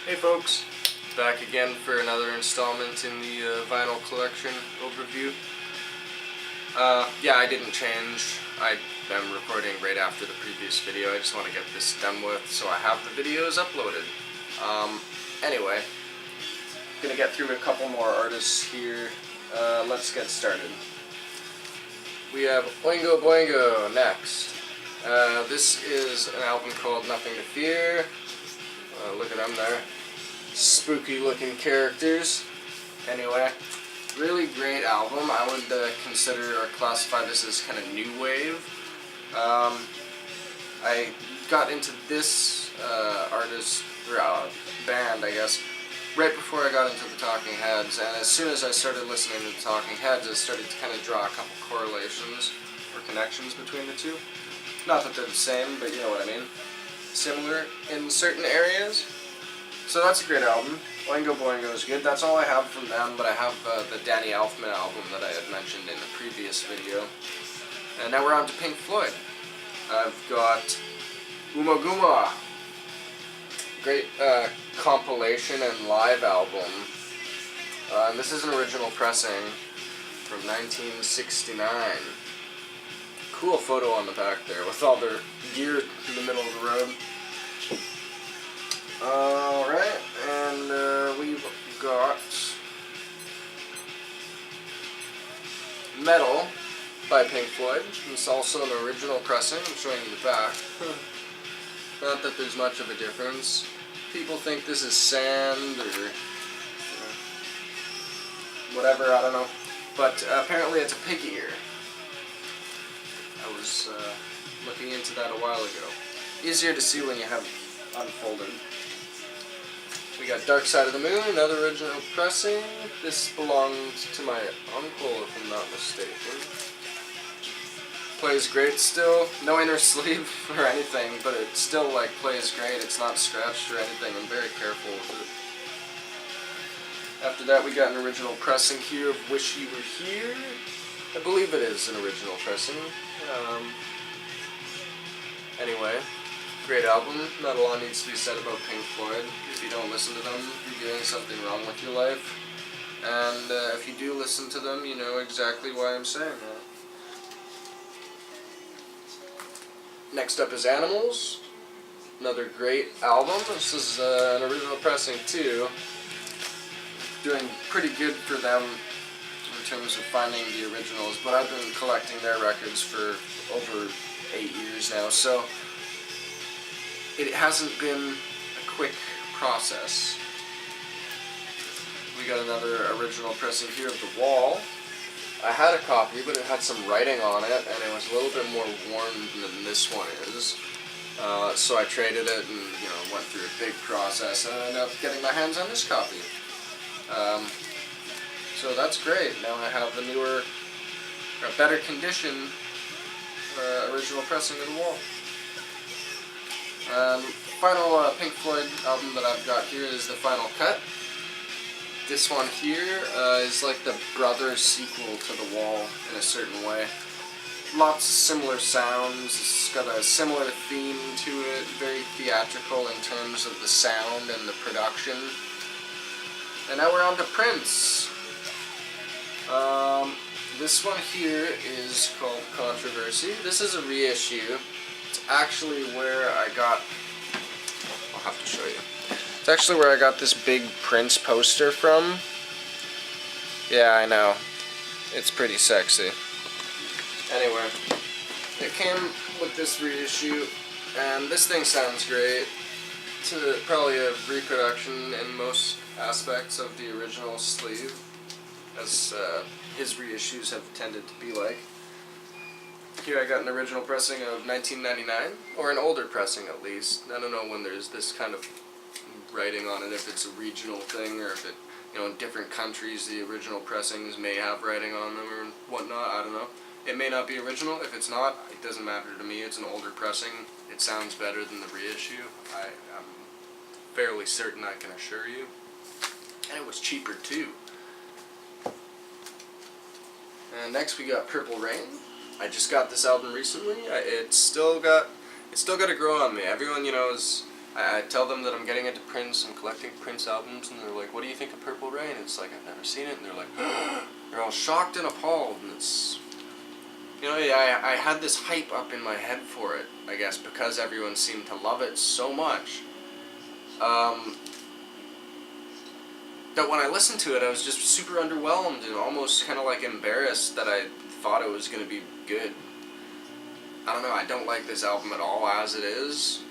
Hey folks, back again for another installment in the vinyl collection overview. Yeah, I didn't change. I am recording right after the previous video. I just want to get this done with so I have the videos uploaded. Anyway, gonna get through a couple more artists here. Let's get started. We have Oingo Boingo next. This is an album called Nothing to Fear. Look at them there. Spooky looking characters. Anyway, really great album. I would consider or classify this as kind of new wave. I got into this artist, or band I guess, right before I got into the Talking Heads, and as soon as I started listening to the Talking Heads, I started to kind of draw a couple correlations or connections between the two. Not that they're the same, but you know what I mean. Similar in certain areas. So that's a great album. Oingo Boingo is good. That's all I have from them, but I have the Danny Elfman album that I had mentioned in the previous video. And now we're on to Pink Floyd. I've got Ummagumma. Great compilation and live album. And this is an original pressing from 1969. Cool photo on the back there with all their gear in the middle of the road. Alright, and we've got Metal by Pink Floyd. It's also an original pressing. I'm showing you the back. Not that there's much of a difference. People think this is sand or whatever, I don't know. But apparently it's a pig ear. I was looking into that a while ago. Easier to see when you have it unfolded. We got Dark Side of the Moon, another original pressing. This belonged to my uncle, if I'm not mistaken. Plays great still. No inner sleeve or anything, but it still plays great. It's not scratched or anything. I'm very careful with it. After that, we got an original pressing here of Wish You Were Here. I believe it is an original pressing. Anyway, great album. Not a lot needs to be said about Pink Floyd. If you don't listen to them, you're doing something wrong with your life. And if you do listen to them, you know exactly why I'm saying that. Next up is Animals. Another great album. This is an original pressing too. Doing pretty good for them in terms of finding the originals, but I've been collecting their records for over 8 years now, so it hasn't been a quick process. We got another original pressing here of The Wall. I had a copy, but it had some writing on it, and it was a little bit more worn than this one is. So I traded it and went through a big process, and I ended up getting my hands on this copy. So that's great. Now I have the newer, or better condition original pressing of The Wall. Final Pink Floyd album that I've got here is The Final Cut. This one here is like the brother sequel to The Wall in a certain way. Lots of similar sounds. It's got a similar theme to it. Very theatrical in terms of the sound and the production. And now we're on to Prince. This one here is called Controversy. This is a reissue. It's actually where I got... I'll have to show you. It's actually where I got this big Prince poster from. Yeah, I know. It's pretty sexy. Anyway, it came with this reissue, and this thing sounds great. It's probably a reproduction in most aspects of the original sleeve, as his reissues have tended to be like. Here I got an original pressing of 1999, or an older pressing at least. I don't know when there's this kind of writing on it, if it's a regional thing, or if it, in different countries the original pressings may have writing on them or whatnot, I don't know. It may not be original. If it's not, it doesn't matter to me. It's an older pressing. It sounds better than the reissue. I'm fairly certain, I can assure you. And it was cheaper too. And next we got Purple Rain. I just got this album recently. It's still got to grow on me. Everyone, is I tell them that I'm getting into Prince, I'm collecting Prince albums, and they're like, what do you think of Purple Rain? It's like, I've never seen it, and they're like, they're all shocked and appalled, and it's, you know, I had this hype up in my head for it, I guess, because everyone seemed to love it so much. That when I listened to it, I was just super underwhelmed and almost kind of like embarrassed that I thought it was going to be good. I don't know, I don't like this album at all as it is.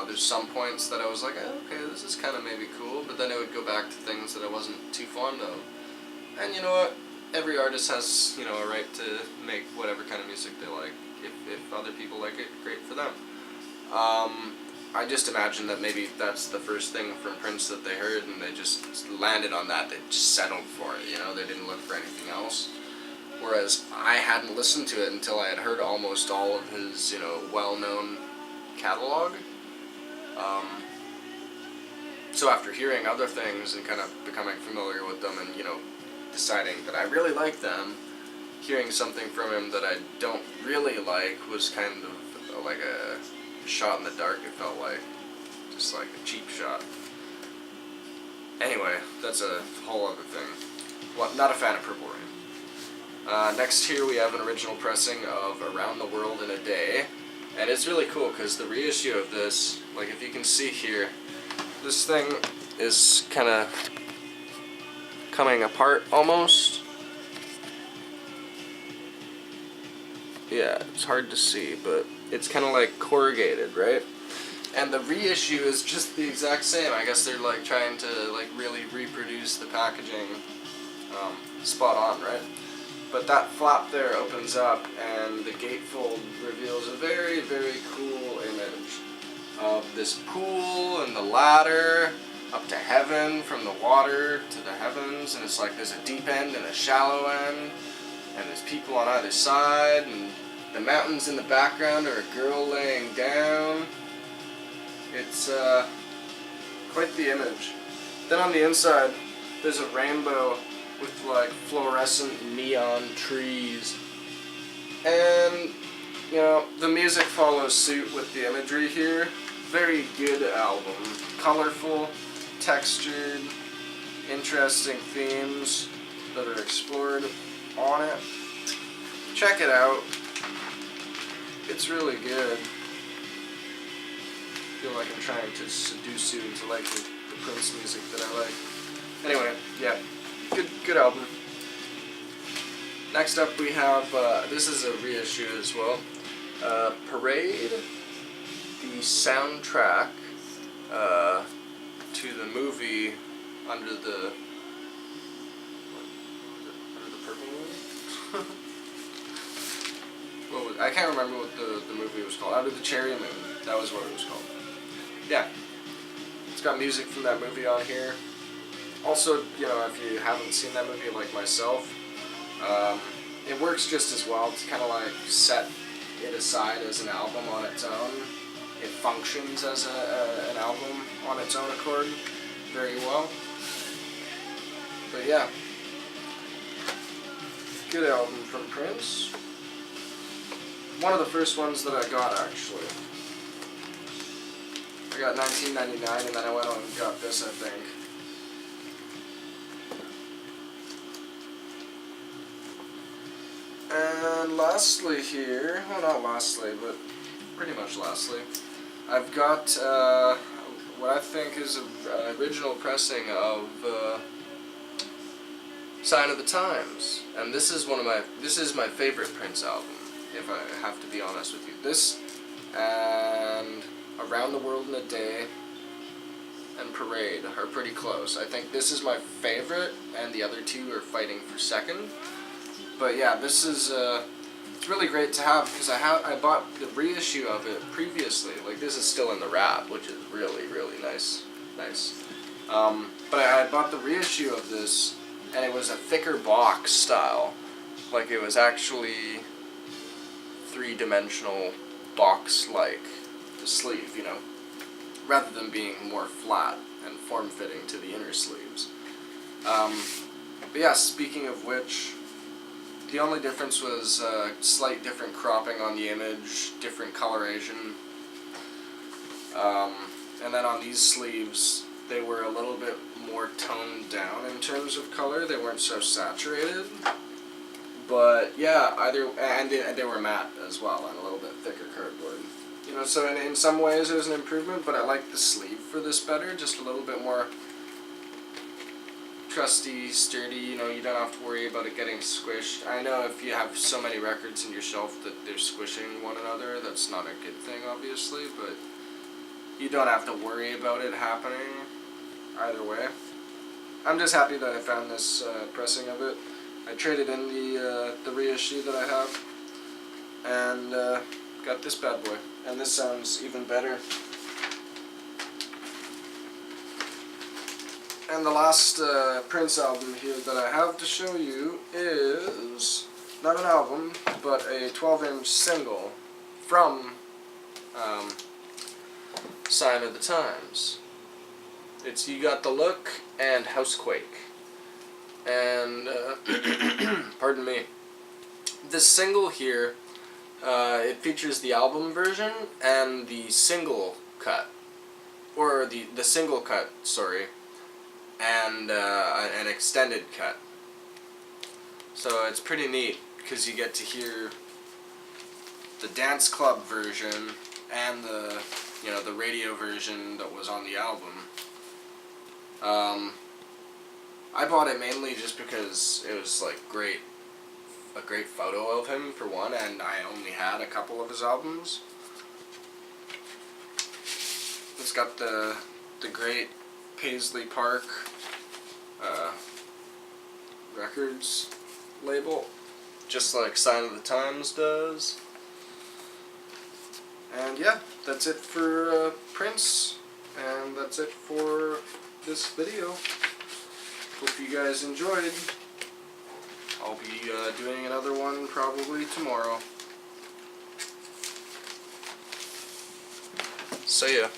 There's some points that I was like, oh, okay, this is kind of maybe cool, but then it would go back to things that I wasn't too fond of. And you know what? Every artist has, you know, a right to make whatever kind of music they like. If other people like it, great for them. I just imagine that maybe that's the first thing from Prince that they heard, and they just landed on that. They just settled for it, you know? They didn't look for anything else. Whereas I hadn't listened to it until I had heard almost all of his, you know, well-known catalog. So after hearing other things and kind of becoming familiar with them and, you know, deciding that I really like them, hearing something from him that I don't really like was kind of like a shot in the dark, it felt like. Just like a cheap shot. Anyway, that's a whole other thing. Well, not a fan of Purple Rain. Next here we have an original pressing of Around the World in a Day. And it's really cool because the reissue of this, like if you can see here, this thing is kind of coming apart almost. Yeah, it's hard to see, but it's kind of like corrugated, right? And the reissue is just the exact same. I guess they're like trying to like really reproduce the packaging spot on, right? But that flap there opens up and the gatefold reveals a very, very cool image of this pool and the ladder up to heaven, from the water to the heavens, and it's like there's a deep end and a shallow end, and there's people on either side, and the mountains in the background are a girl laying down. It's quite the image. Then on the inside, there's a rainbow with like fluorescent neon trees. And, you know, the music follows suit with the imagery here. Very good album. Colorful, textured, interesting themes that are explored on it. Check it out. It's really good. I feel like I'm trying to seduce you into liking the Prince music that I like. Anyway, yeah, good album. Next up we have, this is a reissue as well, Parade, the soundtrack to the movie Under the Purple Moon? I can't remember what the movie was called. Under the Cherry Moon, that was what it was called. Yeah, it's got music from that movie on here. Also, you know, if you haven't seen that movie like myself, it works just as well. It's kind of like set it aside as an album on its own. It functions as an album on its own accord very well. But yeah, good album from Prince. One of the first ones that I got, actually. I got 1999, and then I went on and got this, I think. And lastly here, well not lastly, but pretty much lastly, I've got what I think is an original pressing of Sign of the Times. And this is my favorite Prince album, if I have to be honest with you. This and Around the World in a Day and Parade are pretty close. I think this is my favorite, and the other two are fighting for second. But yeah, this is it's really great to have because I bought the reissue of it previously. Like this is still in the wrap, which is really nice. But I bought the reissue of this, and it was a thicker box style. Like it was actually three-dimensional box-like, the sleeve, you know, rather than being more flat and form-fitting to the inner sleeves. But yeah, speaking of which, the only difference was slight different cropping on the image, different coloration. And then on these sleeves, they were a little bit more toned down in terms of color. They weren't so saturated. But yeah, and they were matte as well, and a little bit thicker cardboard. You know, so in some ways it was an improvement, but I like the sleeve for this better, just a little bit more trusty, sturdy. You know, you don't have to worry about it getting squished. I know if you have so many records in your shelf that they're squishing one another, that's not a good thing, obviously, but you don't have to worry about it happening either way. I'm just happy that I found this pressing of it. I traded in the reissue that I have, and got this bad boy. And this sounds even better. And the last Prince album here that I have to show you is not an album, but a 12-inch single from Sign of the Times. It's You Got the Look and Housequake. And, pardon me, this single here, it features the album version and the single cut, or the single cut, sorry, and an extended cut. So it's pretty neat, because you get to hear the dance club version and the, you know, the radio version that was on the album. I bought it mainly just because it was like a great photo of him for one, and I only had a couple of his albums. It's got the great Paisley Park Records label, just like Sign of the Times does. And yeah, that's it for Prince, and that's it for this video. Hope you guys enjoyed. I'll be doing another one probably tomorrow. See ya.